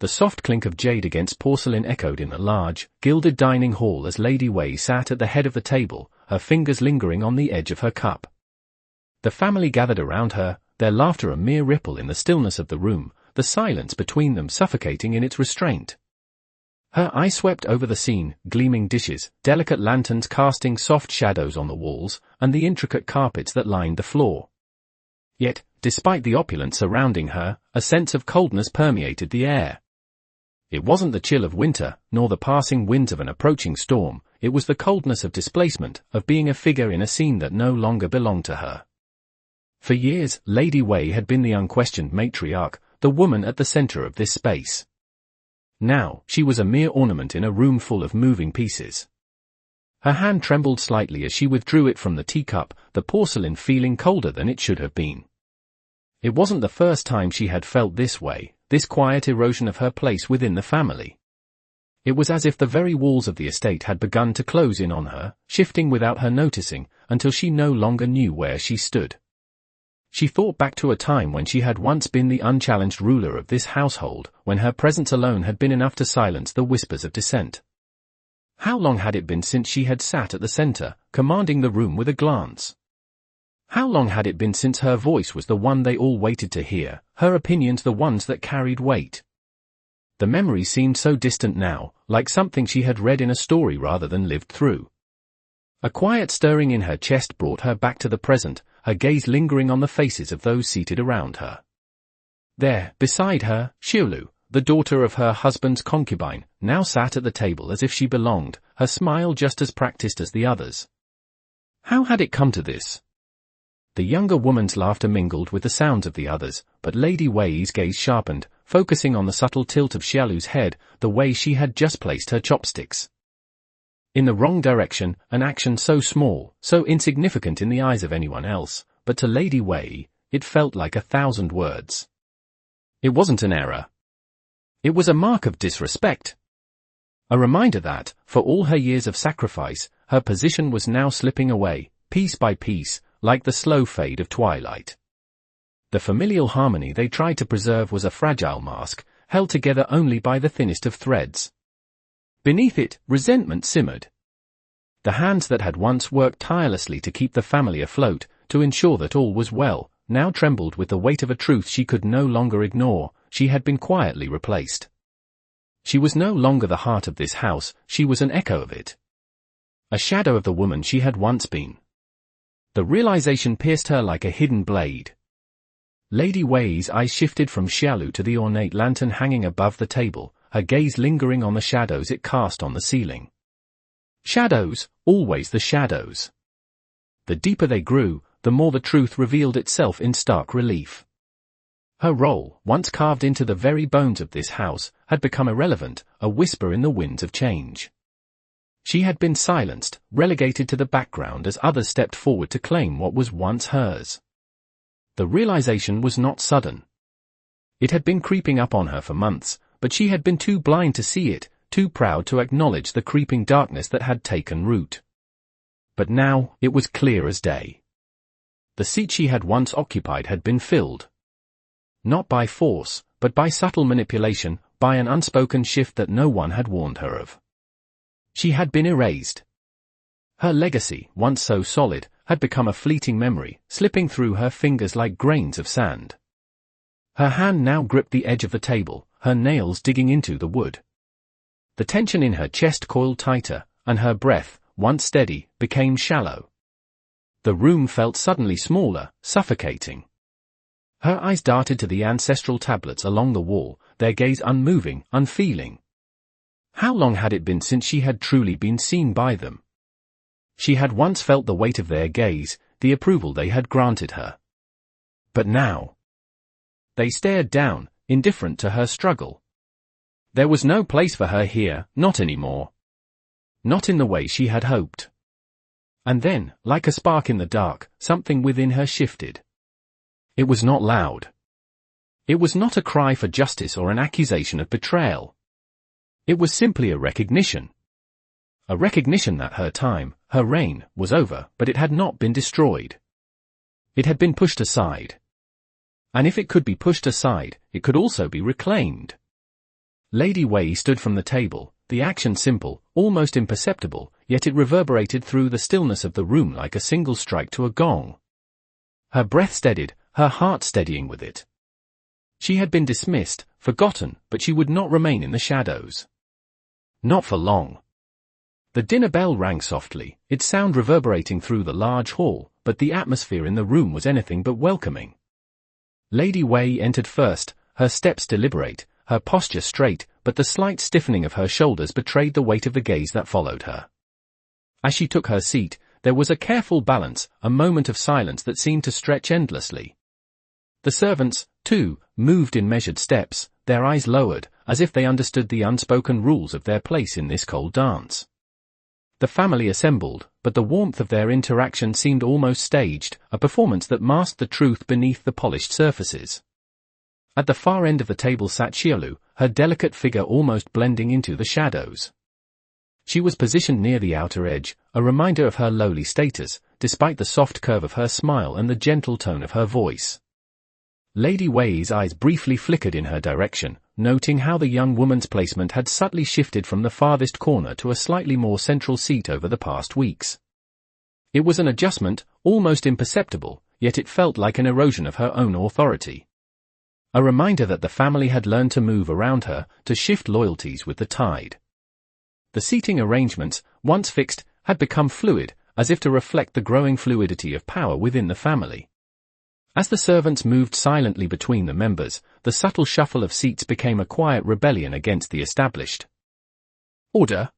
The soft clink of jade against porcelain echoed in the large, gilded dining hall as Lady Wei sat at the head of the table, her fingers lingering on the edge of her cup. The family gathered around her, their laughter a mere ripple in the stillness of the room, the silence between them suffocating in its restraint. Her eye swept over the scene, gleaming dishes, delicate lanterns casting soft shadows on the walls, and the intricate carpets that lined the floor. Yet, despite the opulence surrounding her, a sense of coldness permeated the air. It wasn't the chill of winter, nor the passing winds of an approaching storm, it was the coldness of displacement, of being a figure in a scene that no longer belonged to her. For years, Lady Wei had been the unquestioned matriarch, the woman at the center of this space. Now, she was a mere ornament in a room full of moving pieces. Her hand trembled slightly as she withdrew it from the teacup, the porcelain feeling colder than it should have been. It wasn't the first time she had felt this way, this quiet erosion of her place within the family. It was as if the very walls of the estate had begun to close in on her, shifting without her noticing, until she no longer knew where she stood. She thought back to a time when she had once been the unchallenged ruler of this household, when her presence alone had been enough to silence the whispers of dissent. How long had it been since she had sat at the center, commanding the room with a glance? How long had it been since her voice was the one they all waited to hear, her opinions the ones that carried weight? The memory seemed so distant now, like something she had read in a story rather than lived through. A quiet stirring in her chest brought her back to the present, her gaze lingering on the faces of those seated around her. There, beside her, Xiulu, the daughter of her husband's concubine, now sat at the table as if she belonged, her smile just as practiced as the others. How had it come to this? The younger woman's laughter mingled with the sounds of the others, but Lady Wei's gaze sharpened, focusing on the subtle tilt of Xiaolu's head, the way she had just placed her chopsticks. In the wrong direction, an action so small, so insignificant in the eyes of anyone else, but to Lady Wei, it felt like 1,000 words. It wasn't an error. It was a mark of disrespect. A reminder that, for all her years of sacrifice, her position was now slipping away, piece by piece, like the slow fade of twilight. The familial harmony they tried to preserve was a fragile mask, held together only by the thinnest of threads. Beneath it, resentment simmered. The hands that had once worked tirelessly to keep the family afloat, to ensure that all was well, now trembled with the weight of a truth she could no longer ignore. She had been quietly replaced. She was no longer the heart of this house, she was an echo of it. A shadow of the woman she had once been. The realization pierced her like a hidden blade. Lady Wei's eyes shifted from Xiaolu to the ornate lantern hanging above the table, her gaze lingering on the shadows it cast on the ceiling. Shadows, always the shadows. The deeper they grew, the more the truth revealed itself in stark relief. Her role, once carved into the very bones of this house, had become irrelevant, a whisper in the winds of change. She had been silenced, relegated to the background as others stepped forward to claim what was once hers. The realization was not sudden. It had been creeping up on her for months, but she had been too blind to see it, too proud to acknowledge the creeping darkness that had taken root. But now, it was clear as day. The seat she had once occupied had been filled. Not by force, but by subtle manipulation, by an unspoken shift that no one had warned her of. She had been erased. Her legacy, once so solid, had become a fleeting memory, slipping through her fingers like grains of sand. Her hand now gripped the edge of the table, her nails digging into the wood. The tension in her chest coiled tighter, and her breath, once steady, became shallow. The room felt suddenly smaller, suffocating. Her eyes darted to the ancestral tablets along the wall, their gaze unmoving, unfeeling. How long had it been since she had truly been seen by them? She had once felt the weight of their gaze, the approval they had granted her. But now, they stared down, indifferent to her struggle. There was no place for her here, not anymore. Not in the way she had hoped. And then, like a spark in the dark, something within her shifted. It was not loud. It was not a cry for justice or an accusation of betrayal. It was simply a recognition. A recognition that her time, her reign, was over, but it had not been destroyed. It had been pushed aside. And if it could be pushed aside, it could also be reclaimed. Lady Wei stood from the table, the action simple, almost imperceptible, yet it reverberated through the stillness of the room like a single strike to a gong. Her breath steadied, her heart steadying with it. She had been dismissed, forgotten, but she would not remain in the shadows. Not for long. The dinner bell rang softly, its sound reverberating through the large hall, but the atmosphere in the room was anything but welcoming. Lady Wei entered first, her steps deliberate, her posture straight, but the slight stiffening of her shoulders betrayed the weight of the gaze that followed her. As she took her seat, there was a careful balance, a moment of silence that seemed to stretch endlessly. The servants, too, moved in measured steps, their eyes lowered, as if they understood the unspoken rules of their place in this cold dance. The family assembled, but the warmth of their interaction seemed almost staged, a performance that masked the truth beneath the polished surfaces. At the far end of the table sat Xiaolu, her delicate figure almost blending into the shadows. She was positioned near the outer edge, a reminder of her lowly status, despite the soft curve of her smile and the gentle tone of her voice. Lady Wei's eyes briefly flickered in her direction, noting how the young woman's placement had subtly shifted from the farthest corner to a slightly more central seat over the past weeks. It was an adjustment, almost imperceptible, yet it felt like an erosion of her own authority. A reminder that the family had learned to move around her, to shift loyalties with the tide. The seating arrangements, once fixed, had become fluid, as if to reflect the growing fluidity of power within the family. As the servants moved silently between the members, the subtle shuffle of seats became a quiet rebellion against the established order.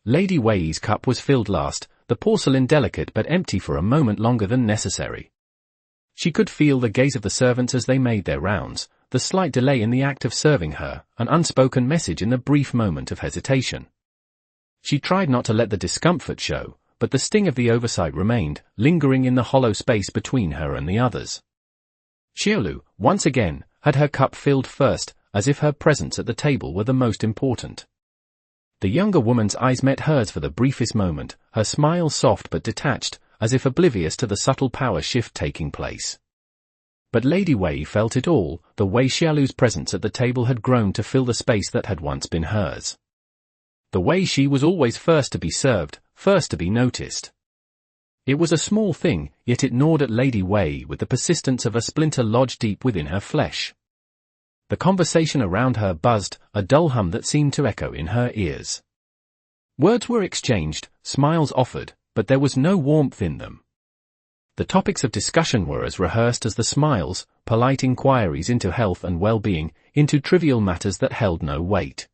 Lady Wei's cup was filled last, the porcelain delicate but empty for a moment longer than necessary. She could feel the gaze of the servants as they made their rounds, the slight delay in the act of serving her, an unspoken message in the brief moment of hesitation. She tried not to let the discomfort show, but the sting of the oversight remained, lingering in the hollow space between her and the others. Xiaolu, once again, had her cup filled first, as if her presence at the table were the most important. The younger woman's eyes met hers for the briefest moment, her smile soft but detached, as if oblivious to the subtle power shift taking place. But Lady Wei felt it all, the way Xiaolu's presence at the table had grown to fill the space that had once been hers. The way she was always first to be served, first to be noticed. It was a small thing, yet it gnawed at Lady Wei with the persistence of a splinter lodged deep within her flesh. The conversation around her buzzed, a dull hum that seemed to echo in her ears. Words were exchanged, smiles offered, but there was no warmth in them. The topics of discussion were as rehearsed as the smiles, polite inquiries into health and well-being, into trivial matters that held no weight.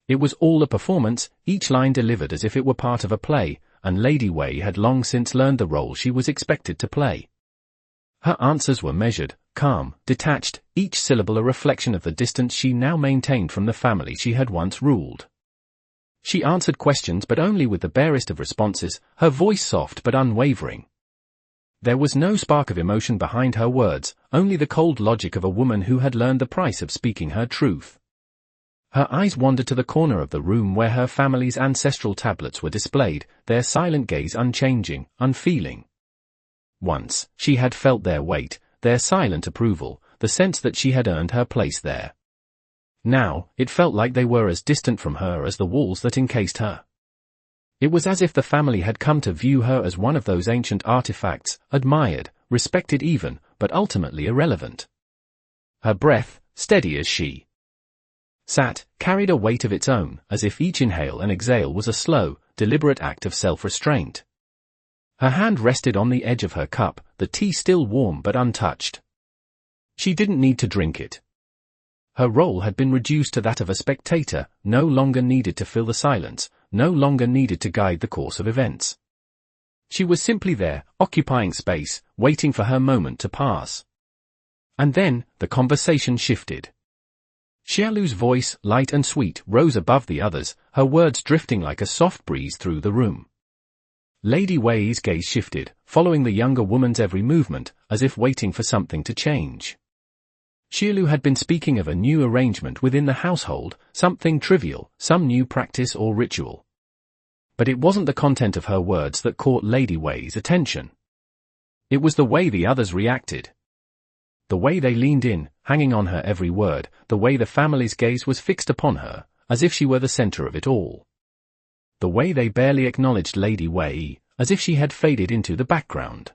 It was all a performance, each line delivered as if it were part of a play, and Lady Wei had long since learned the role she was expected to play. Her answers were measured, calm, detached, each syllable a reflection of the distance she now maintained from the family she had once ruled. She answered questions but only with the barest of responses, her voice soft but unwavering. There was no spark of emotion behind her words, only the cold logic of a woman who had learned the price of speaking her truth. Her eyes wandered to the corner of the room where her family's ancestral tablets were displayed, their silent gaze unchanging, unfeeling. Once, she had felt their weight, their silent approval, the sense that she had earned her place there. Now, it felt like they were as distant from her as the walls that encased her. It was as if the family had come to view her as one of those ancient artifacts, admired, respected even, but ultimately irrelevant. Her breath, steady as she sat, carried a weight of its own, as if each inhale and exhale was a slow, deliberate act of self-restraint. Her hand rested on the edge of her cup, the tea still warm but untouched. She didn't need to drink it. Her role had been reduced to that of a spectator, no longer needed to fill the silence, no longer needed to guide the course of events. She was simply there, occupying space, waiting for her moment to pass. And then, the conversation shifted. Xiaolu's voice, light and sweet, rose above the others, her words drifting like a soft breeze through the room. Lady Wei's gaze shifted, following the younger woman's every movement, as if waiting for something to change. Xiaolu had been speaking of a new arrangement within the household, something trivial, some new practice or ritual. But it wasn't the content of her words that caught Lady Wei's attention. It was the way the others reacted. The way they leaned in, hanging on her every word, the way the family's gaze was fixed upon her, as if she were the center of it all. The way they barely acknowledged Lady Wei, as if she had faded into the background.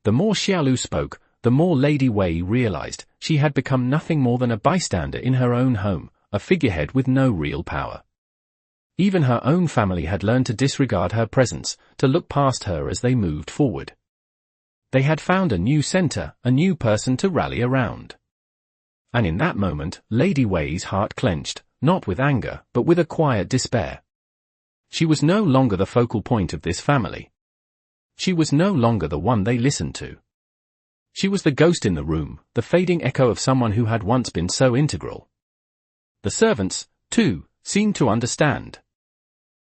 The more Xiaolu spoke, the more Lady Wei realized she had become nothing more than a bystander in her own home, a figurehead with no real power. Even her own family had learned to disregard her presence, to look past her as they moved forward. They had found a new center, a new person to rally around. And in that moment, Lady Wei's heart clenched, not with anger, but with a quiet despair. She was no longer the focal point of this family. She was no longer the one they listened to. She was the ghost in the room, the fading echo of someone who had once been so integral. The servants, too, seemed to understand.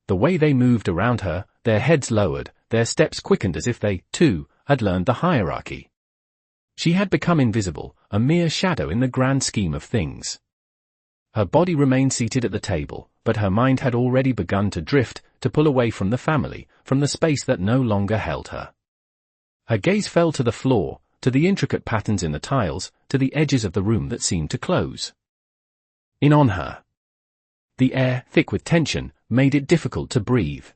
The way they moved around her, their heads lowered, their steps quickened as if they, too, had learned the hierarchy. She had become invisible, a mere shadow in the grand scheme of things. Her body remained seated at the table, but her mind had already begun to drift, to pull away from the family, from the space that no longer held her. Her gaze fell to the floor, to the intricate patterns in the tiles, to the edges of the room that seemed to close in on her. The air, thick with tension, made it difficult to breathe.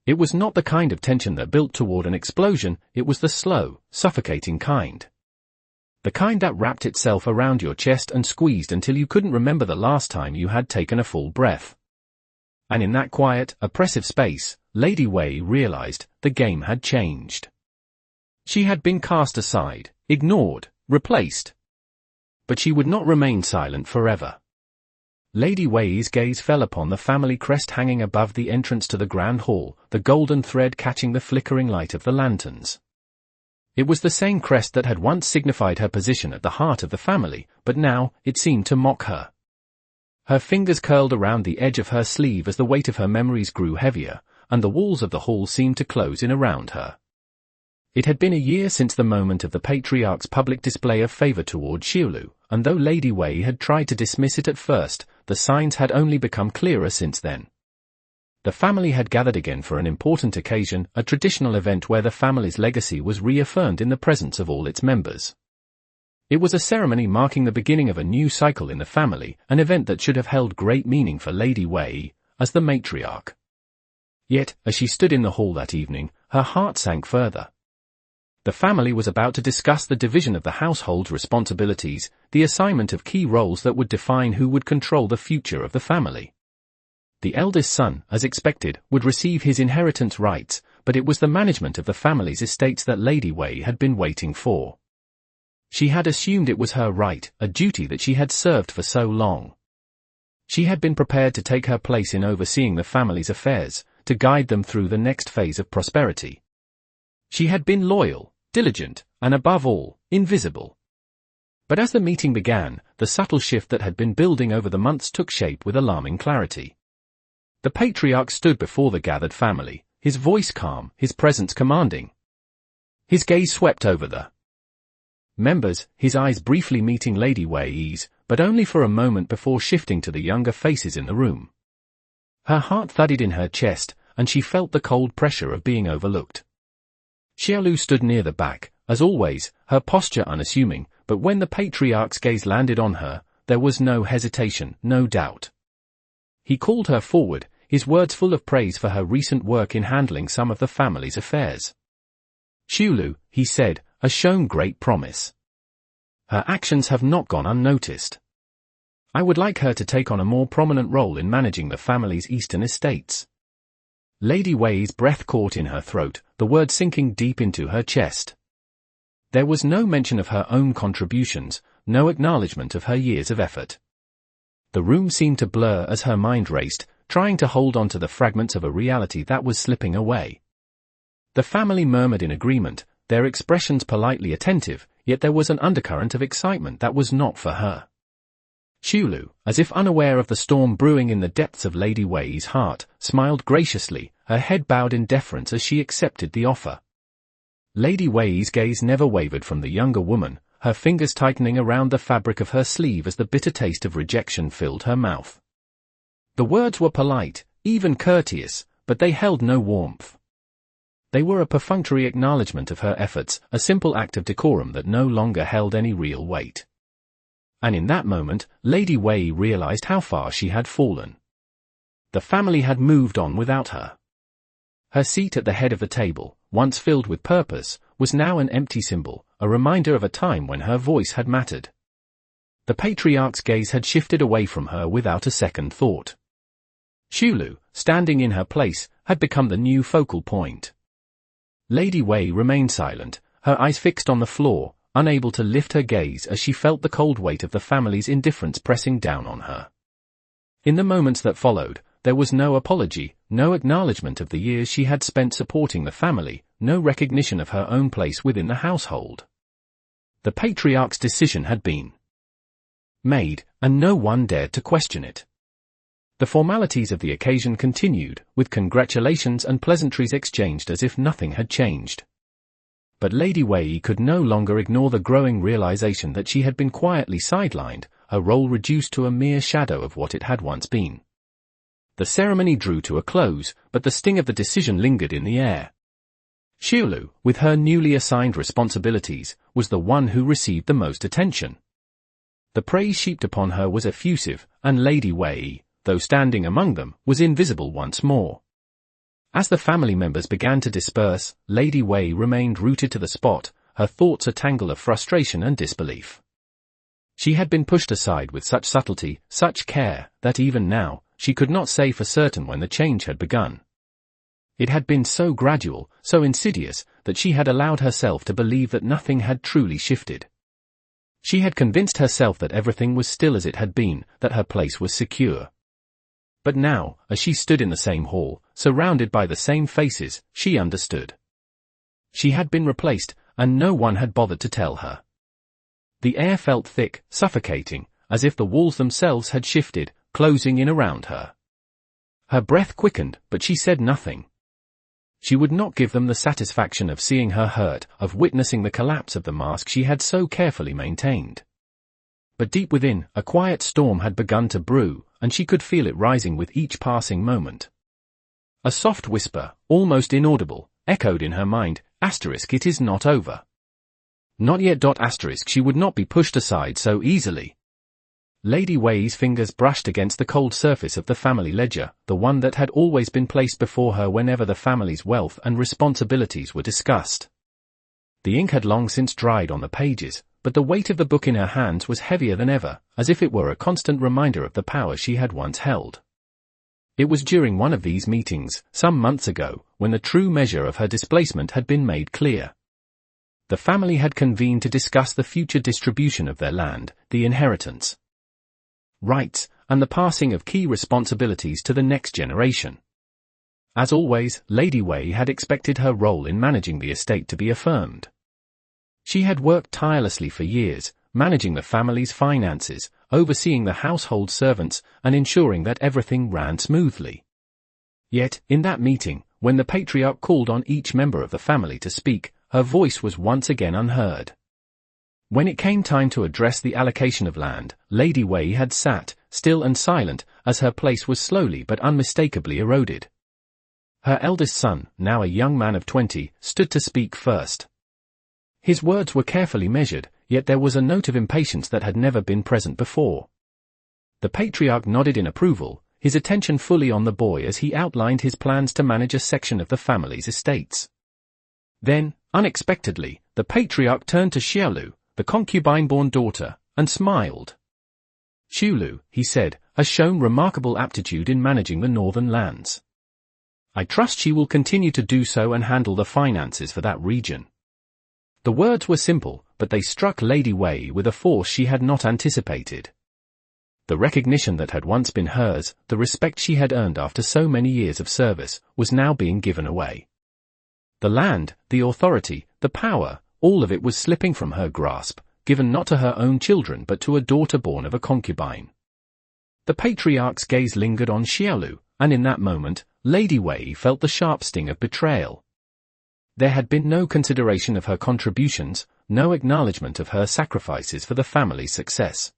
It was not the kind of tension that built toward an explosion, it was the slow, suffocating kind. The kind that wrapped itself around your chest and squeezed until you couldn't remember the last time you had taken a full breath. And in that quiet, oppressive space, Lady Wei realized the game had changed. She had been cast aside, ignored, replaced. But she would not remain silent forever. Lady Wei's gaze fell upon the family crest hanging above the entrance to the grand hall, the golden thread catching the flickering light of the lanterns. It was the same crest that had once signified her position at the heart of the family, but now, it seemed to mock her. Her fingers curled around the edge of her sleeve as the weight of her memories grew heavier, and the walls of the hall seemed to close in around her. It had been a year since the moment of the patriarch's public display of favor toward Xiaolu, and though Lady Wei had tried to dismiss it at first, the signs had only become clearer since then. The family had gathered again for an important occasion, a traditional event where the family's legacy was reaffirmed in the presence of all its members. It was a ceremony marking the beginning of a new cycle in the family, an event that should have held great meaning for Lady Wei, as the matriarch. Yet, as she stood in the hall that evening, her heart sank further. The family was about to discuss the division of the household's responsibilities, the assignment of key roles that would define who would control the future of the family. The eldest son, as expected, would receive his inheritance rights, but it was the management of the family's estates that Lady Wei had been waiting for. She had assumed it was her right, a duty that she had served for so long. She had been prepared to take her place in overseeing the family's affairs, to guide them through the next phase of prosperity. She had been loyal, diligent, and above all, invisible. But as the meeting began, the subtle shift that had been building over the months took shape with alarming clarity. The patriarch stood before the gathered family, his voice calm, his presence commanding. His gaze swept over the members, his eyes briefly meeting Lady Wei's, but only for a moment before shifting to the younger faces in the room. Her heart thudded in her chest, and she felt the cold pressure of being overlooked. Xiaolu stood near the back, as always, her posture unassuming, but when the patriarch's gaze landed on her, there was no hesitation, no doubt. He called her forward, his words full of praise for her recent work in handling some of the family's affairs. Xiaolu, he said, has shown great promise. Her actions have not gone unnoticed. I would like her to take on a more prominent role in managing the family's eastern estates. Lady Wei's breath caught in her throat, the words sinking deep into her chest. There was no mention of her own contributions, no acknowledgement of her years of effort. The room seemed to blur as her mind raced, trying to hold on to the fragments of a reality that was slipping away. The family murmured in agreement, their expressions politely attentive, yet there was an undercurrent of excitement that was not for her. Xiaolu, as if unaware of the storm brewing in the depths of Lady Wei's heart, smiled graciously, her head bowed in deference as she accepted the offer. Lady Wei's gaze never wavered from the younger woman, her fingers tightening around the fabric of her sleeve as the bitter taste of rejection filled her mouth. The words were polite, even courteous, but they held no warmth. they were a perfunctory acknowledgement of her efforts, a simple act of decorum that no longer held any real weight. And in that moment, Lady Wei realized how far she had fallen. The family had moved on without her. Her seat at the head of the table, once filled with purpose, was now an empty symbol, a reminder of a time when her voice had mattered. The patriarch's gaze had shifted away from her without a second thought. Xiulu, standing in her place, had become the new focal point. Lady Wei remained silent, her eyes fixed on the floor, unable to lift her gaze as she felt the cold weight of the family's indifference pressing down on her. In the moments that followed, there was no apology, no acknowledgement of the years she had spent supporting the family, no recognition of her own place within the household. The patriarch's decision had been made, and no one dared to question it. The formalities of the occasion continued, with congratulations and pleasantries exchanged as if nothing had changed. But Lady Wei could no longer ignore the growing realization that she had been quietly sidelined, her role reduced to a mere shadow of what it had once been. The ceremony drew to a close, but the sting of the decision lingered in the air. Xiulu, with her newly assigned responsibilities, was the one who received the most attention. The praise heaped upon her was effusive, and Lady Wei, though standing among them, was invisible once more. As the family members began to disperse, Lady Wei remained rooted to the spot, her thoughts a tangle of frustration and disbelief. She had been pushed aside with such subtlety, such care, that even now, she could not say for certain when the change had begun. It had been so gradual, so insidious, that she had allowed herself to believe that nothing had truly shifted. She had convinced herself that everything was still as it had been, that her place was secure. But now, as she stood in the same hall, surrounded by the same faces, she understood. She had been replaced, and no one had bothered to tell her. The air felt thick, suffocating, as if the walls themselves had shifted, closing in around her. Her breath quickened, but she said nothing. She would not give them the satisfaction of seeing her hurt, of witnessing the collapse of the mask she had so carefully maintained. But deep within, a quiet storm had begun to brew, and she could feel it rising with each passing moment. A soft whisper, almost inaudible, echoed in her mind, "It is not over." Not yet. She would not be pushed aside so easily. Lady Wei's fingers brushed against the cold surface of the family ledger, the one that had always been placed before her whenever the family's wealth and responsibilities were discussed. The ink had long since dried on the pages, but the weight of the book in her hands was heavier than ever, as if it were a constant reminder of the power she had once held. It was during one of these meetings, some months ago, when the true measure of her displacement had been made clear. The family had convened to discuss the future distribution of their land, the inheritance rights, and the passing of key responsibilities to the next generation. As always, Lady Wei had expected her role in managing the estate to be affirmed. She had worked tirelessly for years, managing the family's finances, overseeing the household servants, and ensuring that everything ran smoothly. Yet, in that meeting, when the patriarch called on each member of the family to speak, her voice was once again unheard. When it came time to address the allocation of land, Lady Wei had sat, still and silent, as her place was slowly but unmistakably eroded. Her eldest son, now a young man of 20, stood to speak first. His words were carefully measured, yet there was a note of impatience that had never been present before. The patriarch nodded in approval, his attention fully on the boy as he outlined his plans to manage a section of the family's estates. Then, unexpectedly, the patriarch turned to Xiulu, the concubine-born daughter, and smiled. "Xiulu," he said, "has shown remarkable aptitude in managing the northern lands. I trust she will continue to do so and handle the finances for that region." The words were simple, but they struck Lady Wei with a force she had not anticipated. The recognition that had once been hers, the respect she had earned after so many years of service, was now being given away. The land, the authority, the power, all of it was slipping from her grasp, given not to her own children but to a daughter born of a concubine. The patriarch's gaze lingered on Xiulu, and in that moment, Lady Wei felt the sharp sting of betrayal. There had been no consideration of her contributions, no acknowledgement of her sacrifices for the family's success.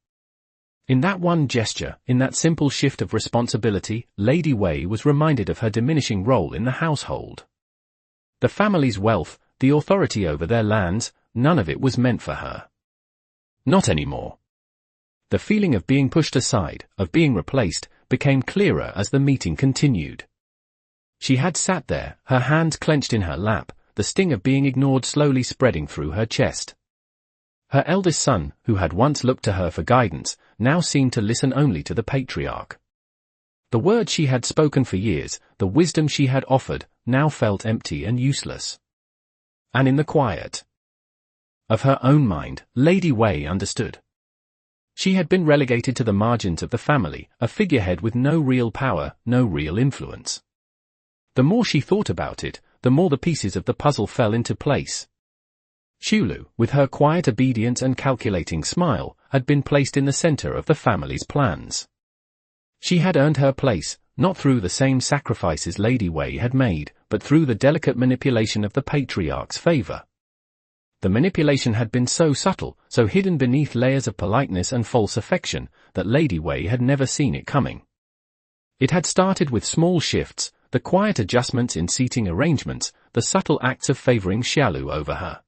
In that one gesture, in that simple shift of responsibility, Lady Wei was reminded of her diminishing role in the household. The family's wealth, the authority over their lands, none of it was meant for her. Not anymore. The feeling of being pushed aside, of being replaced, became clearer as the meeting continued. She had sat there, her hands clenched in her lap, the sting of being ignored slowly spreading through her chest. Her eldest son, who had once looked to her for guidance, now seemed to listen only to the patriarch. The words she had spoken for years, the wisdom she had offered, now felt empty and useless. And in the quiet of her own mind, Lady Wei understood. She had been relegated to the margins of the family, a figurehead with no real power, no real influence. The more she thought about it, the more the pieces of the puzzle fell into place. Xiulu, with her quiet obedience and calculating smile, had been placed in the center of the family's plans. She had earned her place, not through the same sacrifices Lady Wei had made, but through the delicate manipulation of the patriarch's favor. The manipulation had been so subtle, so hidden beneath layers of politeness and false affection, that Lady Wei had never seen it coming. It had started with small shifts, the quiet adjustments in seating arrangements, the subtle acts of favoring Xiulu over her.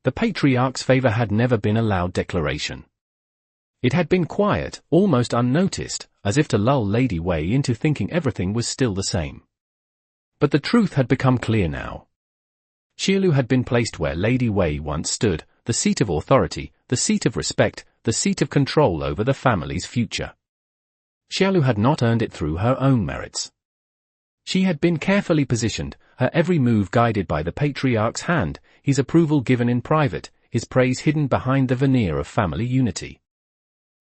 The patriarch's favor had never been a loud declaration. It had been quiet, almost unnoticed, as if to lull Lady Wei into thinking everything was still the same. But the truth had become clear now. Xiulu had been placed where Lady Wei once stood, the seat of authority, the seat of respect, the seat of control over the family's future. Xiulu had not earned it through her own merits. She had been carefully positioned, her every move guided by the patriarch's hand, his approval given in private, his praise hidden behind the veneer of family unity.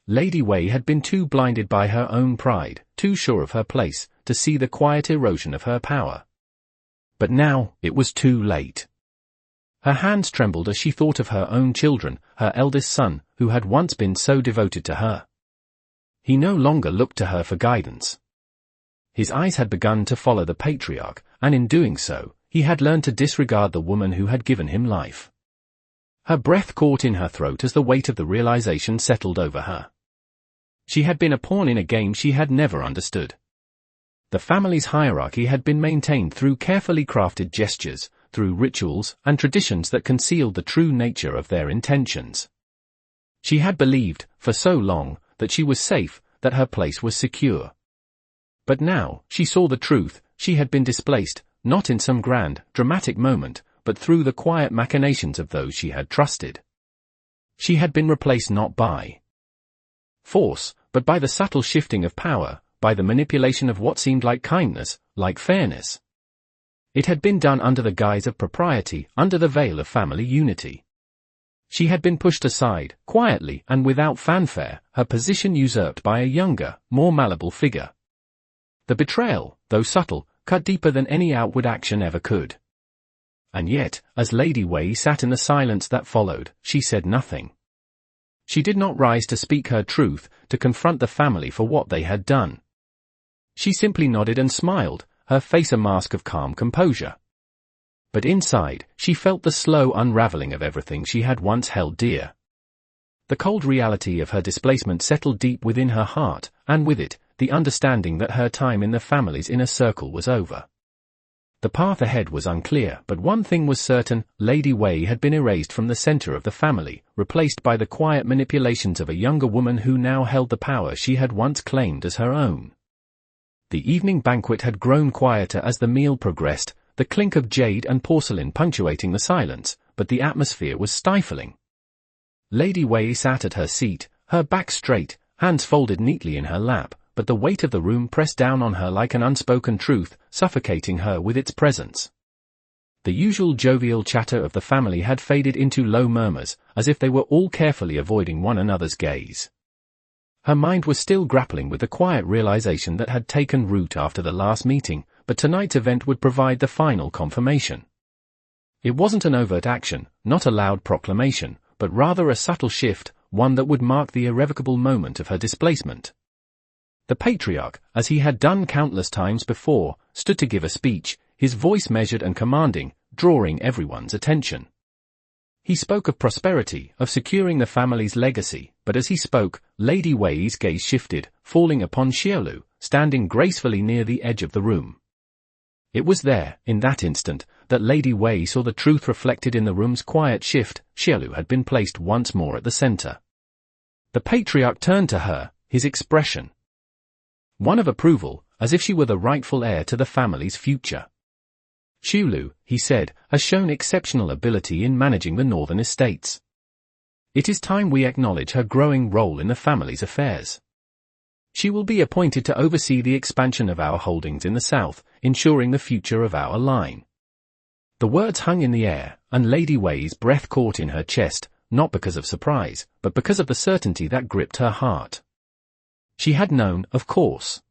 Lady Wei had been too blinded by her own pride, too sure of her place, to see the quiet erosion of her power. But now, it was too late. Her hands trembled as she thought of her own children, her eldest son, who had once been so devoted to her. He no longer looked to her for guidance. His eyes had begun to follow the patriarch, and in doing so, he had learned to disregard the woman who had given him life. Her breath caught in her throat as the weight of the realization settled over her. She had been a pawn in a game she had never understood. The family's hierarchy had been maintained through carefully crafted gestures, through rituals and traditions that concealed the true nature of their intentions. She had believed, for so long, that she was safe, that her place was secure. But now, she saw the truth, she had been displaced, not in some grand, dramatic moment, but through the quiet machinations of those she had trusted. She had been replaced not by force, but by the subtle shifting of power, by the manipulation of what seemed like kindness, like fairness. It had been done under the guise of propriety, under the veil of family unity. She had been pushed aside, quietly and without fanfare, her position usurped by a younger, more malleable figure. The betrayal, though subtle, cut deeper than any outward action ever could. And yet, as Lady Wei sat in the silence that followed, she said nothing. She did not rise to speak her truth, to confront the family for what they had done. She simply nodded and smiled, her face a mask of calm composure. But inside, she felt the slow unraveling of everything she had once held dear. The cold reality of her displacement settled deep within her heart, and with it, the understanding that her time in the family's inner circle was over. The path ahead was unclear, but one thing was certain, Lady Wei had been erased from the center of the family, replaced by the quiet manipulations of a younger woman who now held the power she had once claimed as her own. The evening banquet had grown quieter as the meal progressed, the clink of jade and porcelain punctuating the silence, but the atmosphere was stifling. Lady Wei sat at her seat, her back straight, hands folded neatly in her lap, but the weight of the room pressed down on her like an unspoken truth, suffocating her with its presence. The usual jovial chatter of the family had faded into low murmurs, as if they were all carefully avoiding one another's gaze. Her mind was still grappling with the quiet realization that had taken root after the last meeting, but tonight's event would provide the final confirmation. It wasn't an overt action, not a loud proclamation, but rather a subtle shift, one that would mark the irrevocable moment of her displacement. The patriarch, as he had done countless times before, stood to give a speech, his voice measured and commanding, drawing everyone's attention. He spoke of prosperity, of securing the family's legacy, but as he spoke, Lady Wei's gaze shifted, falling upon Xiulu, standing gracefully near the edge of the room. It was there, in that instant, that Lady Wei saw the truth reflected in the room's quiet shift. Xiaolu had been placed once more at the center. The patriarch turned to her, his expression one of approval, as if she were the rightful heir to the family's future. Xiaolu, he said, has shown exceptional ability in managing the northern estates. It is time we acknowledge her growing role in the family's affairs. She will be appointed to oversee the expansion of our holdings in the south, ensuring the future of our line. The words hung in the air, and Lady Wei's breath caught in her chest, not because of surprise, but because of the certainty that gripped her heart. She had known, of course.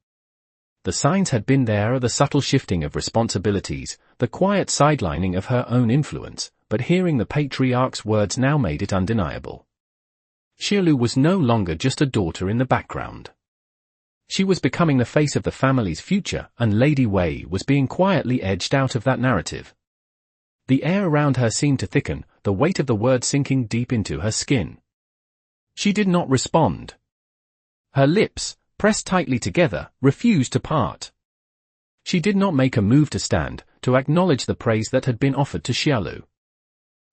The signs had been there, the subtle shifting of responsibilities, the quiet sidelining of her own influence, but hearing the patriarch's words now made it undeniable. Xiaolu was no longer just a daughter in the background. She was becoming the face of the family's future, and Lady Wei was being quietly edged out of that narrative. The air around her seemed to thicken, the weight of the words sinking deep into her skin. She did not respond. Her lips, pressed tightly together, refused to part. She did not make a move to stand, to acknowledge the praise that had been offered to Xiaolu.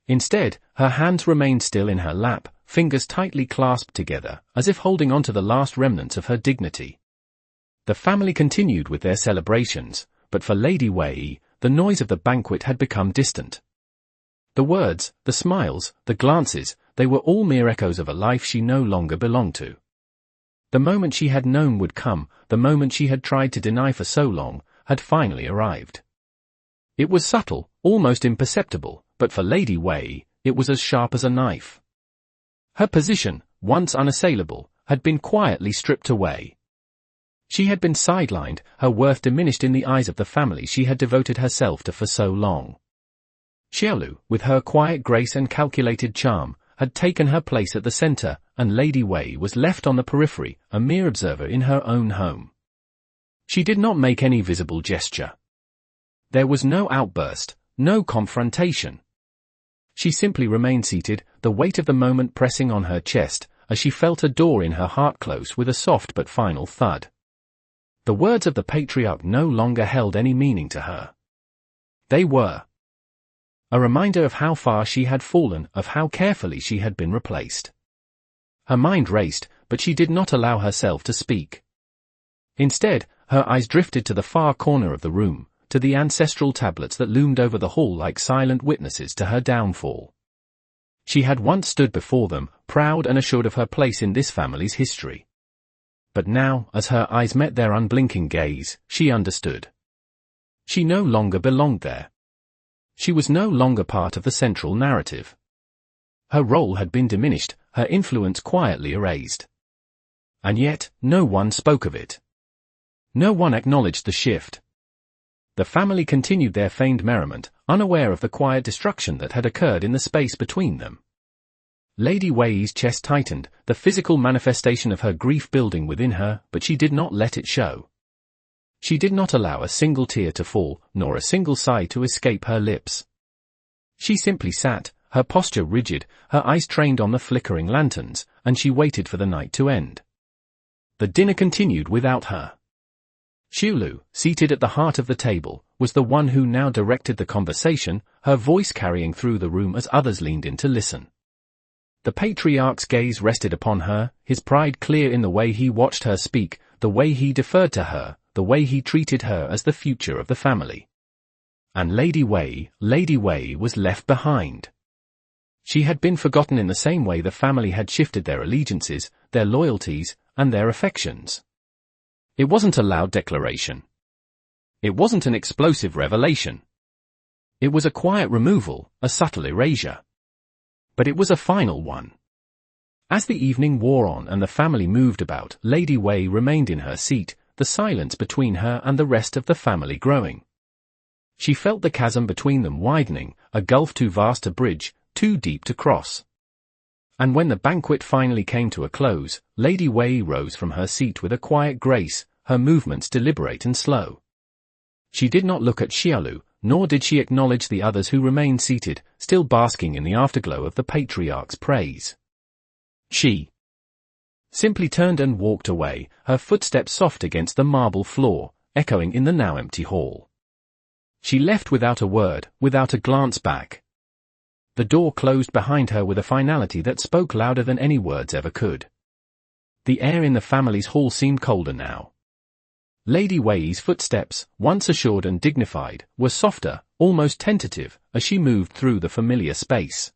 Instead, her hands remained still in her lap, fingers tightly clasped together, as if holding on to the last remnants of her dignity. The family continued with their celebrations, but for Lady Wei, the noise of the banquet had become distant. The words, the smiles, the glances, they were all mere echoes of a life she no longer belonged to. The moment she had known would come, the moment she had tried to deny for so long, had finally arrived. It was subtle, almost imperceptible, but for Lady Wei, it was as sharp as a knife. Her position, once unassailable, had been quietly stripped away. She had been sidelined, her worth diminished in the eyes of the family she had devoted herself to for so long. Xiaolu, with her quiet grace and calculated charm, had taken her place at the center, and Lady Wei was left on the periphery, a mere observer in her own home. She did not make any visible gesture. There was no outburst, no confrontation. She simply remained seated, the weight of the moment pressing on her chest, as she felt a door in her heart close with a soft but final thud. The words of the patriarch no longer held any meaning to her. They were a reminder of how far she had fallen, of how carefully she had been replaced. Her mind raced, but she did not allow herself to speak. Instead, her eyes drifted to the far corner of the room, to the ancestral tablets that loomed over the hall like silent witnesses to her downfall. She had once stood before them, proud and assured of her place in this family's history. But now, as her eyes met their unblinking gaze, she understood. She no longer belonged there. She was no longer part of the central narrative. Her role had been diminished, her influence quietly erased. And yet, no one spoke of it. No one acknowledged the shift. The family continued their feigned merriment, unaware of the quiet destruction that had occurred in the space between them. Lady Wei's chest tightened, the physical manifestation of her grief building within her, but she did not let it show. She did not allow a single tear to fall, nor a single sigh to escape her lips. She simply sat, her posture rigid, her eyes trained on the flickering lanterns, and she waited for the night to end. The dinner continued without her. Xiaolu, seated at the heart of the table, was the one who now directed the conversation, her voice carrying through the room as others leaned in to listen. The patriarch's gaze rested upon her, his pride clear in the way he watched her speak, the way he deferred to her, the way he treated her as the future of the family. And Lady Wei was left behind. She had been forgotten in the same way the family had shifted their allegiances, their loyalties, and their affections. It wasn't a loud declaration. It wasn't an explosive revelation. It was a quiet removal, a subtle erasure. But it was a final one. As the evening wore on and the family moved about, Lady Wei remained in her seat, the silence between her and the rest of the family growing. She felt the chasm between them widening, a gulf too vast to bridge, too deep to cross. And when the banquet finally came to a close, Lady Wei rose from her seat with a quiet grace, her movements deliberate and slow. She did not look at Xiaolu, nor did she acknowledge the others who remained seated, still basking in the afterglow of the patriarch's praise. She simply turned and walked away, her footsteps soft against the marble floor, echoing in the now empty hall. She left without a word, without a glance back. The door closed behind her with a finality that spoke louder than any words ever could. The air in the family's hall seemed colder now. Lady Wei's footsteps, once assured and dignified, were softer, almost tentative, as she moved through the familiar space.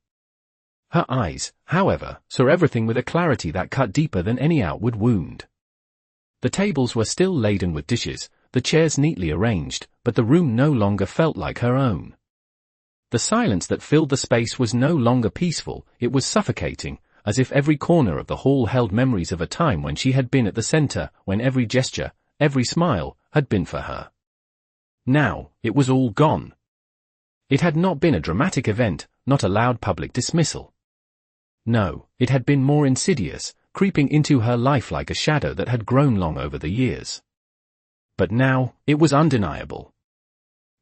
Her eyes, however, saw everything with a clarity that cut deeper than any outward wound. The tables were still laden with dishes, the chairs neatly arranged, but the room no longer felt like her own. The silence that filled the space was no longer peaceful, it was suffocating, as if every corner of the hall held memories of a time when she had been at the center, when every gesture, every smile, had been for her. Now, it was all gone. It had not been a dramatic event, not a loud public dismissal. No, it had been more insidious, creeping into her life like a shadow that had grown long over the years. But now, it was undeniable.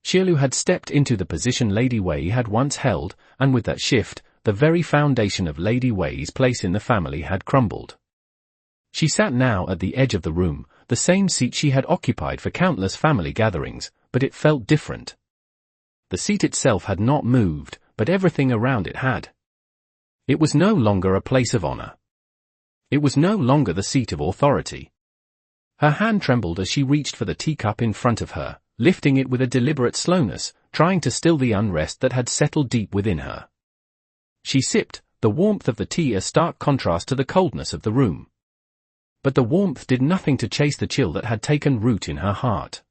Xiaolu had stepped into the position Lady Wei had once held, and with that shift, the very foundation of Lady Wei's place in the family had crumbled. She sat now at the edge of the room, the same seat she had occupied for countless family gatherings, but it felt different. The seat itself had not moved, but everything around it had. It was no longer a place of honor. It was no longer the seat of authority. Her hand trembled as she reached for the teacup in front of her, lifting it with a deliberate slowness, trying to still the unrest that had settled deep within her. She sipped, the warmth of the tea a stark contrast to the coldness of the room. But the warmth did nothing to chase the chill that had taken root in her heart.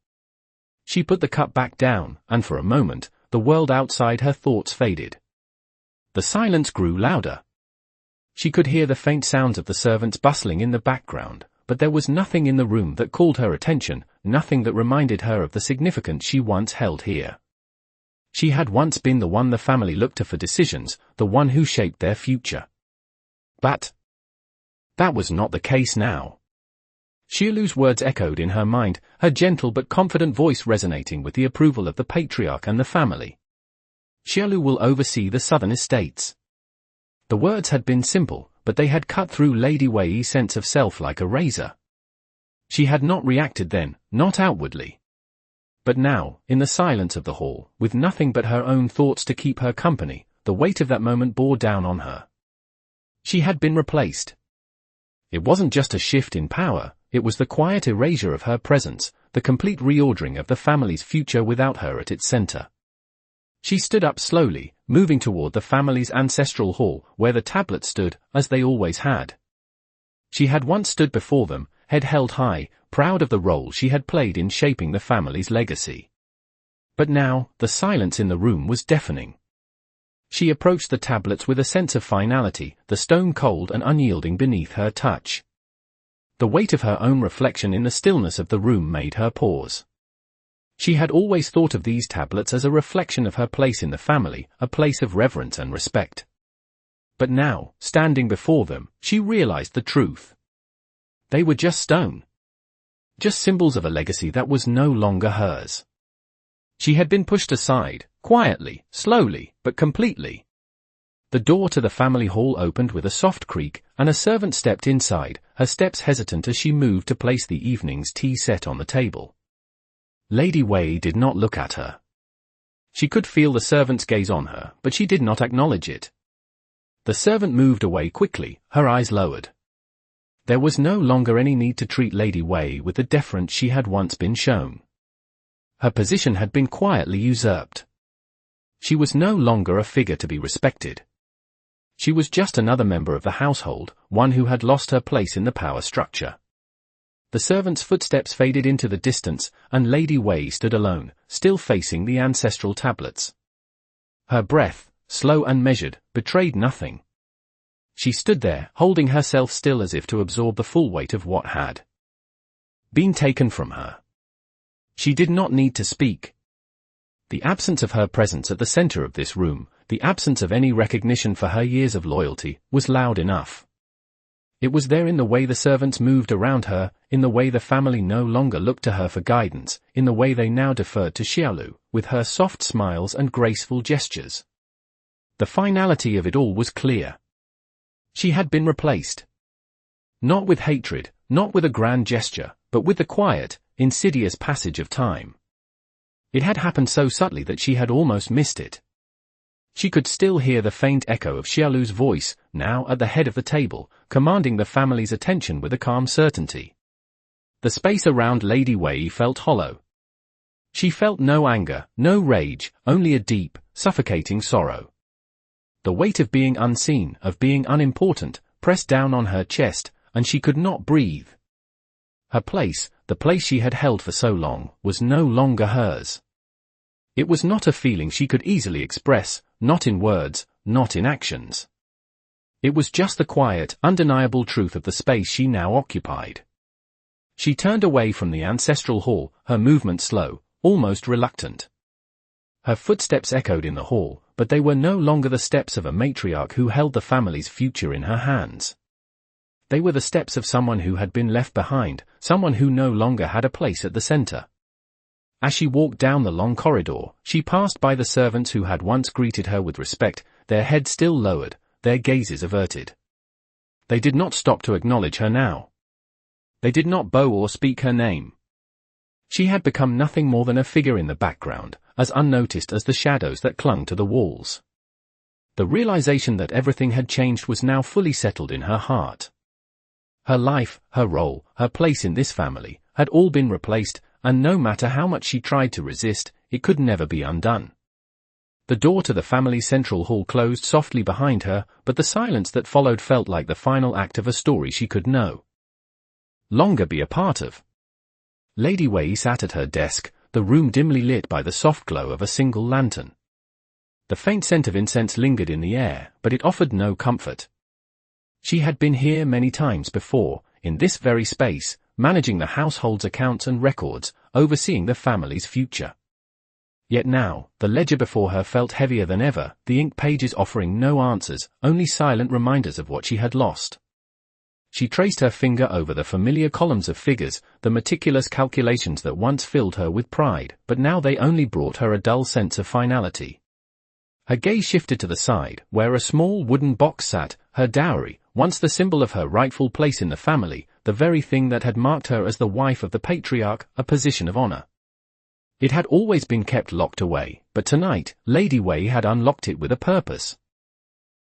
She put the cup back down, and for a moment, the world outside her thoughts faded. The silence grew louder. She could hear the faint sounds of the servants bustling in the background, but there was nothing in the room that called her attention, nothing that reminded her of the significance she once held here. She had once been the one the family looked to for decisions, the one who shaped their future. But that was not the case now. Xiaolu's words echoed in her mind, her gentle but confident voice resonating with the approval of the patriarch and the family. Xiaolu will oversee the southern estates. The words had been simple, but they had cut through Lady Wei's sense of self like a razor. She had not reacted then, not outwardly. But now, in the silence of the hall, with nothing but her own thoughts to keep her company, the weight of that moment bore down on her. She had been replaced. It wasn't just a shift in power, it was the quiet erasure of her presence, the complete reordering of the family's future without her at its center. She stood up slowly, moving toward the family's ancestral hall, where the tablets stood, as they always had. She had once stood before them, head held high, proud of the role she had played in shaping the family's legacy. But now, the silence in the room was deafening. She approached the tablets with a sense of finality, the stone cold and unyielding beneath her touch. The weight of her own reflection in the stillness of the room made her pause. She had always thought of these tablets as a reflection of her place in the family, a place of reverence and respect. But now, standing before them, she realized the truth. They were just stone. Just symbols of a legacy that was no longer hers. She had been pushed aside, quietly, slowly, but completely. The door to the family hall opened with a soft creak, and a servant stepped inside, her steps hesitant as she moved to place the evening's tea set on the table. Lady Wei did not look at her. She could feel the servant's gaze on her, but she did not acknowledge it. The servant moved away quickly, her eyes lowered. There was no longer any need to treat Lady Wei with the deference she had once been shown. Her position had been quietly usurped. She was no longer a figure to be respected. She was just another member of the household, one who had lost her place in the power structure. The servant's footsteps faded into the distance, and Lady Wei stood alone, still facing the ancestral tablets. Her breath, slow and measured, betrayed nothing. She stood there, holding herself still as if to absorb the full weight of what had been taken from her. She did not need to speak. The absence of her presence at the center of this room, the absence of any recognition for her years of loyalty, was loud enough. It was there in the way the servants moved around her, in the way the family no longer looked to her for guidance, in the way they now deferred to Xiaolu, with her soft smiles and graceful gestures. The finality of it all was clear. She had been replaced. Not with hatred, not with a grand gesture, but with the quiet, insidious passage of time. It had happened so subtly that she had almost missed it. She could still hear the faint echo of Xiaolu's voice, now at the head of the table, commanding the family's attention with a calm certainty. The space around Lady Wei felt hollow. She felt no anger, no rage, only a deep, suffocating sorrow. The weight of being unseen, of being unimportant, pressed down on her chest, and she could not breathe. Her place, the place she had held for so long, was no longer hers. It was not a feeling she could easily express, not in words, not in actions. It was just the quiet, undeniable truth of the space she now occupied. She turned away from the ancestral hall, her movement slow, almost reluctant. Her footsteps echoed in the hall, but they were no longer the steps of a matriarch who held the family's future in her hands. They were the steps of someone who had been left behind, someone who no longer had a place at the center. As she walked down the long corridor, she passed by the servants who had once greeted her with respect, their heads still lowered, their gazes averted. They did not stop to acknowledge her now. They did not bow or speak her name. She had become nothing more than a figure in the background, as unnoticed as the shadows that clung to the walls. The realization that everything had changed was now fully settled in her heart. Her life, her role, her place in this family, had all been replaced, and no matter how much she tried to resist, it could never be undone. The door to the family's central hall closed softly behind her, but the silence that followed felt like the final act of a story she could no longer be a part of. Lady Wei sat at her desk, the room dimly lit by the soft glow of a single lantern. The faint scent of incense lingered in the air, but it offered no comfort. She had been here many times before, in this very space, managing the household's accounts and records, overseeing the family's future. Yet now, the ledger before her felt heavier than ever, the ink pages offering no answers, only silent reminders of what she had lost. She traced her finger over the familiar columns of figures, the meticulous calculations that once filled her with pride, but now they only brought her a dull sense of finality. Her gaze shifted to the side, where a small wooden box sat, her dowry, once the symbol of her rightful place in the family, the very thing that had marked her as the wife of the patriarch, a position of honor. It had always been kept locked away, but tonight, Lady Wei had unlocked it with a purpose.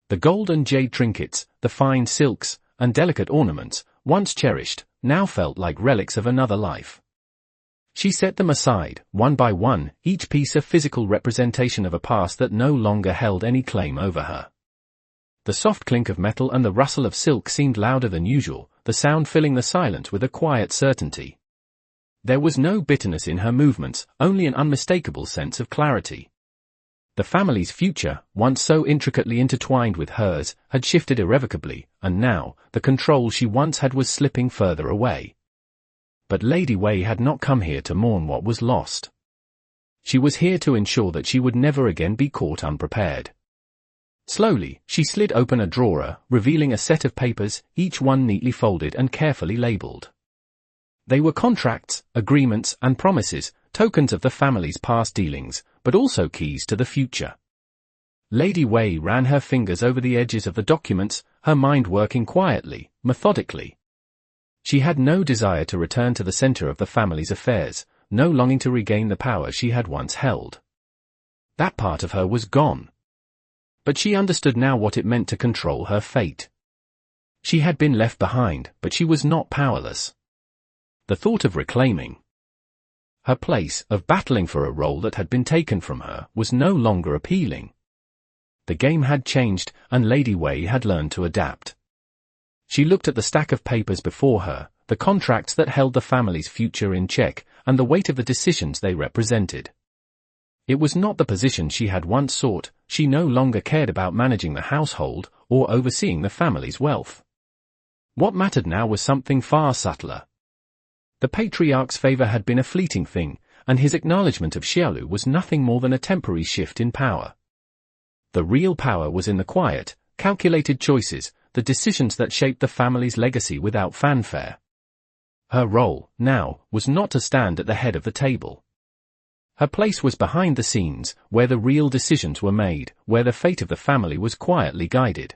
The gold and jade trinkets, the fine silks, and delicate ornaments, once cherished, now felt like relics of another life. She set them aside, one by one, each piece a physical representation of a past that no longer held any claim over her. The soft clink of metal and the rustle of silk seemed louder than usual, the sound filling the silence with a quiet certainty. There was no bitterness in her movements, only an unmistakable sense of clarity. The family's future, once so intricately intertwined with hers, had shifted irrevocably, and now, the control she once had was slipping further away. But Lady Wei had not come here to mourn what was lost. She was here to ensure that she would never again be caught unprepared. Slowly, she slid open a drawer, revealing a set of papers, each one neatly folded and carefully labeled. They were contracts, agreements, and promises, tokens of the family's past dealings, but also keys to the future. Lady Wei ran her fingers over the edges of the documents, her mind working quietly, methodically. She had no desire to return to the center of the family's affairs, no longing to regain the power she had once held. That part of her was gone. But she understood now what it meant to control her fate. She had been left behind, but she was not powerless. The thought of reclaiming her place, of battling for a role that had been taken from her, was no longer appealing. The game had changed, and Lady Wei had learned to adapt. She looked at the stack of papers before her, the contracts that held the family's future in check, and the weight of the decisions they represented. It was not the position she had once sought. She no longer cared about managing the household, or overseeing the family's wealth. What mattered now was something far subtler. The patriarch's favor had been a fleeting thing, and his acknowledgement of Xiaolu was nothing more than a temporary shift in power. The real power was in the quiet, calculated choices, the decisions that shaped the family's legacy without fanfare. Her role, now, was not to stand at the head of the table. Her place was behind the scenes, where the real decisions were made, where the fate of the family was quietly guided.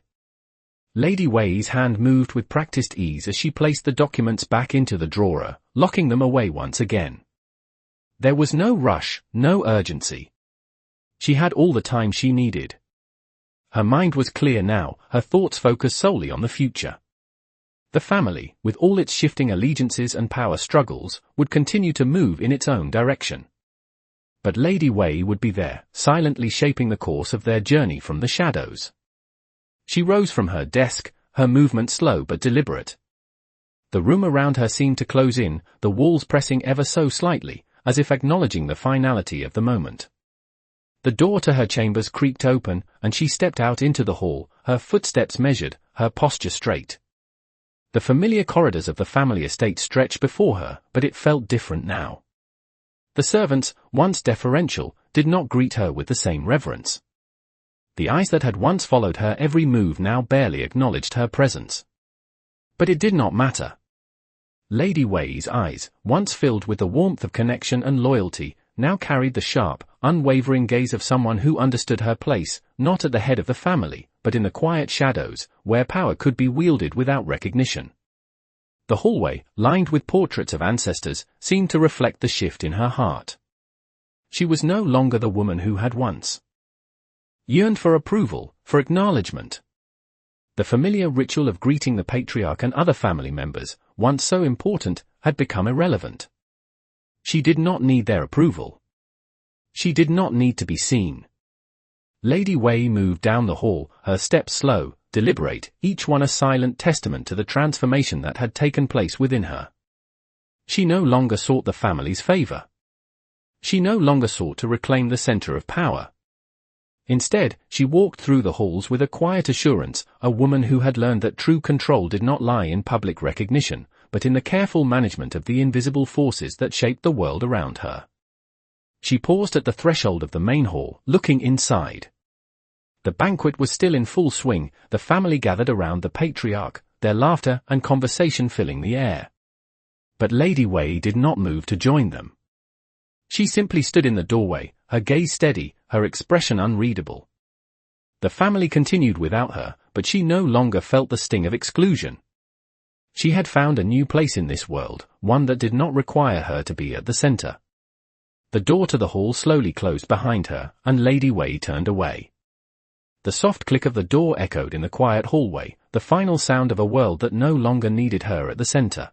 Lady Wei's hand moved with practiced ease as she placed the documents back into the drawer, locking them away once again. There was no rush, no urgency. She had all the time she needed. Her mind was clear now, her thoughts focused solely on the future. The family, with all its shifting allegiances and power struggles, would continue to move in its own direction. But Lady Wei would be there, silently shaping the course of their journey from the shadows. She rose from her desk, her movement slow but deliberate. The room around her seemed to close in, the walls pressing ever so slightly, as if acknowledging the finality of the moment. The door to her chambers creaked open, and she stepped out into the hall, her footsteps measured, her posture straight. The familiar corridors of the family estate stretched before her, but it felt different now. The servants, once deferential, did not greet her with the same reverence. The eyes that had once followed her every move now barely acknowledged her presence. But it did not matter. Lady Wei's eyes, once filled with the warmth of connection and loyalty, now carried the sharp, unwavering gaze of someone who understood her place, not at the head of the family, but in the quiet shadows, where power could be wielded without recognition. The hallway, lined with portraits of ancestors, seemed to reflect the shift in her heart. She was no longer the woman who had once yearned for approval, for acknowledgement. The familiar ritual of greeting the patriarch and other family members, once so important, had become irrelevant. She did not need their approval. She did not need to be seen. Lady Wei moved down the hall, her steps slow, deliberate, each one a silent testament to the transformation that had taken place within her. She no longer sought the family's favor. She no longer sought to reclaim the center of power. Instead, she walked through the halls with a quiet assurance, a woman who had learned that true control did not lie in public recognition, but in the careful management of the invisible forces that shaped the world around her. She paused at the threshold of the main hall, looking inside. The banquet was still in full swing, the family gathered around the patriarch, their laughter and conversation filling the air. But Lady Wei did not move to join them. She simply stood in the doorway, her gaze steady, her expression unreadable. The family continued without her, but she no longer felt the sting of exclusion. She had found a new place in this world, one that did not require her to be at the center. The door to the hall slowly closed behind her, and Lady Wei turned away. The soft click of the door echoed in the quiet hallway, the final sound of a world that no longer needed her at the center.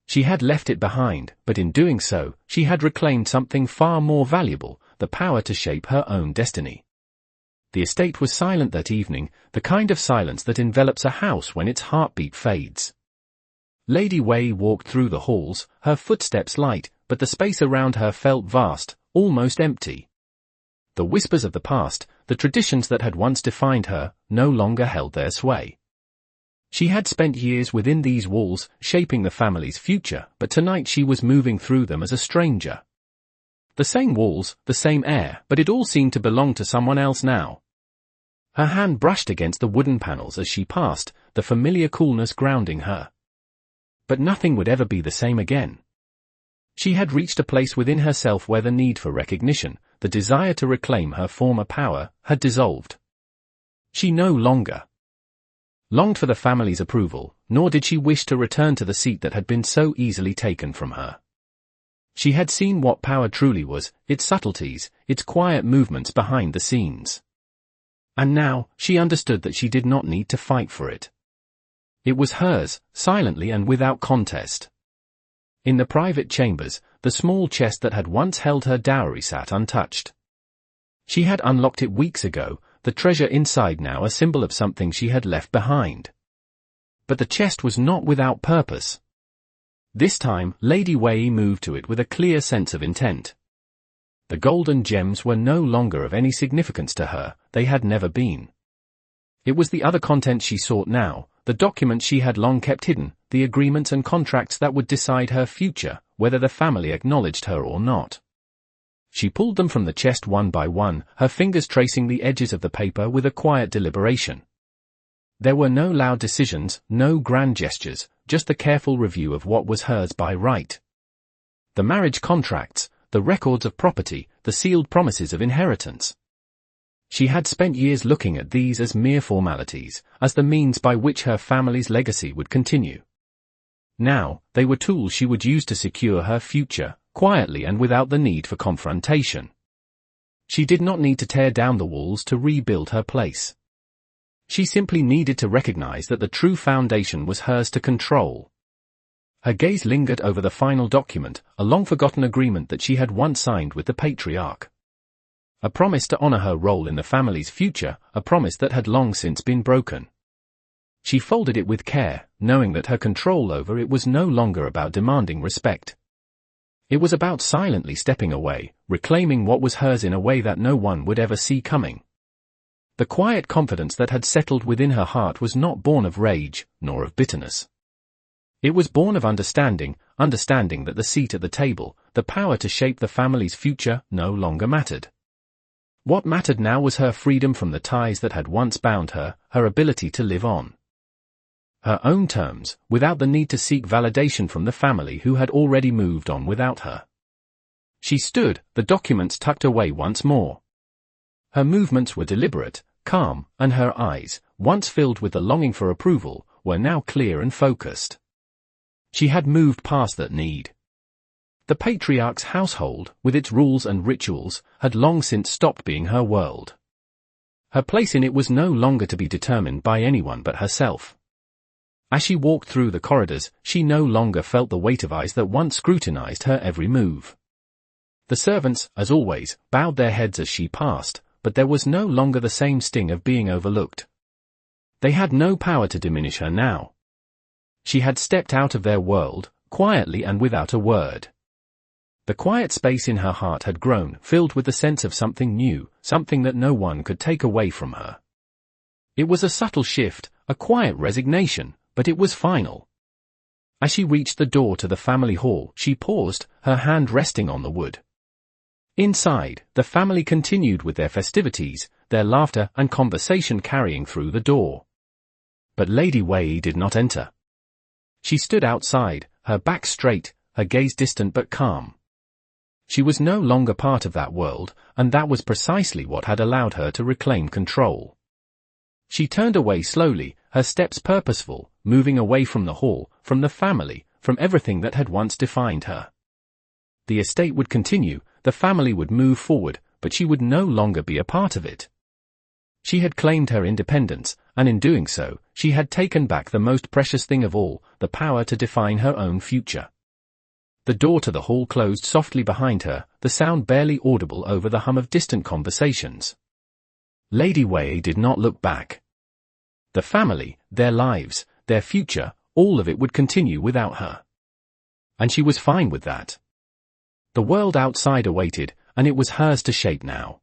She had left it behind, but in doing so, she had reclaimed something far more valuable, the power to shape her own destiny. The estate was silent that evening, the kind of silence that envelops a house when its heartbeat fades. Lady Wei walked through the halls, her footsteps light, but the space around her felt vast, almost empty. The whispers of the past, the traditions that had once defined her, no longer held their sway. She had spent years within these walls, shaping the family's future, but tonight she was moving through them as a stranger. The same walls, the same air, but it all seemed to belong to someone else now. Her hand brushed against the wooden panels as she passed, the familiar coolness grounding her. But nothing would ever be the same again. She had reached a place within herself where the need for recognition, the desire to reclaim her former power, had dissolved. She no longer longed for the family's approval, nor did she wish to return to the seat that had been so easily taken from her. She had seen what power truly was, its subtleties, its quiet movements behind the scenes. And now, she understood that she did not need to fight for it. It was hers, silently and without contest. In the private chambers, the small chest that had once held her dowry sat untouched. She had unlocked it weeks ago, the treasure inside now a symbol of something she had left behind. But the chest was not without purpose. This time, Lady Wei moved to it with a clear sense of intent. The gold and gems were no longer of any significance to her, they had never been. It was the other content she sought now, the documents she had long kept hidden, the agreements and contracts that would decide her future, whether the family acknowledged her or not. She pulled them from the chest one by one, her fingers tracing the edges of the paper with a quiet deliberation. There were no loud decisions, no grand gestures, just the careful review of what was hers by right. The marriage contracts, the records of property, the sealed promises of inheritance. She had spent years looking at these as mere formalities, as the means by which her family's legacy would continue. Now, they were tools she would use to secure her future, quietly and without the need for confrontation. She did not need to tear down the walls to rebuild her place. She simply needed to recognize that the true foundation was hers to control. Her gaze lingered over the final document, a long-forgotten agreement that she had once signed with the patriarch. A promise to honor her role in the family's future, a promise that had long since been broken. She folded it with care, knowing that her control over it was no longer about demanding respect. It was about silently stepping away, reclaiming what was hers in a way that no one would ever see coming. The quiet confidence that had settled within her heart was not born of rage, nor of bitterness. It was born of understanding that the seat at the table, the power to shape the family's future, no longer mattered. What mattered now was her freedom from the ties that had once bound her, her ability to live on her own terms, without the need to seek validation from the family who had already moved on without her. She stood, the documents tucked away once more. Her movements were deliberate, calm, and her eyes, once filled with the longing for approval, were now clear and focused. She had moved past that need. The patriarch's household, with its rules and rituals, had long since stopped being her world. Her place in it was no longer to be determined by anyone but herself. As she walked through the corridors, she no longer felt the weight of eyes that once scrutinized her every move. The servants, as always, bowed their heads as she passed, but there was no longer the same sting of being overlooked. They had no power to diminish her now. She had stepped out of their world, quietly and without a word. The quiet space in her heart had grown, filled with the sense of something new, something that no one could take away from her. It was a subtle shift, a quiet resignation, but it was final. As she reached the door to the family hall, she paused, her hand resting on the wood. Inside, the family continued with their festivities, their laughter and conversation carrying through the door. But Lady Wei did not enter. She stood outside, her back straight, her gaze distant but calm. She was no longer part of that world, and that was precisely what had allowed her to reclaim control. She turned away slowly, her steps purposeful, moving away from the hall, from the family, from everything that had once defined her. The estate would continue, the family would move forward, but she would no longer be a part of it. She had claimed her independence, and in doing so, she had taken back the most precious thing of all, the power to define her own future. The door to the hall closed softly behind her, the sound barely audible over the hum of distant conversations. Lady Wei did not look back. The family, their lives, their future, all of it would continue without her. And she was fine with that. The world outside awaited, and it was hers to shape now.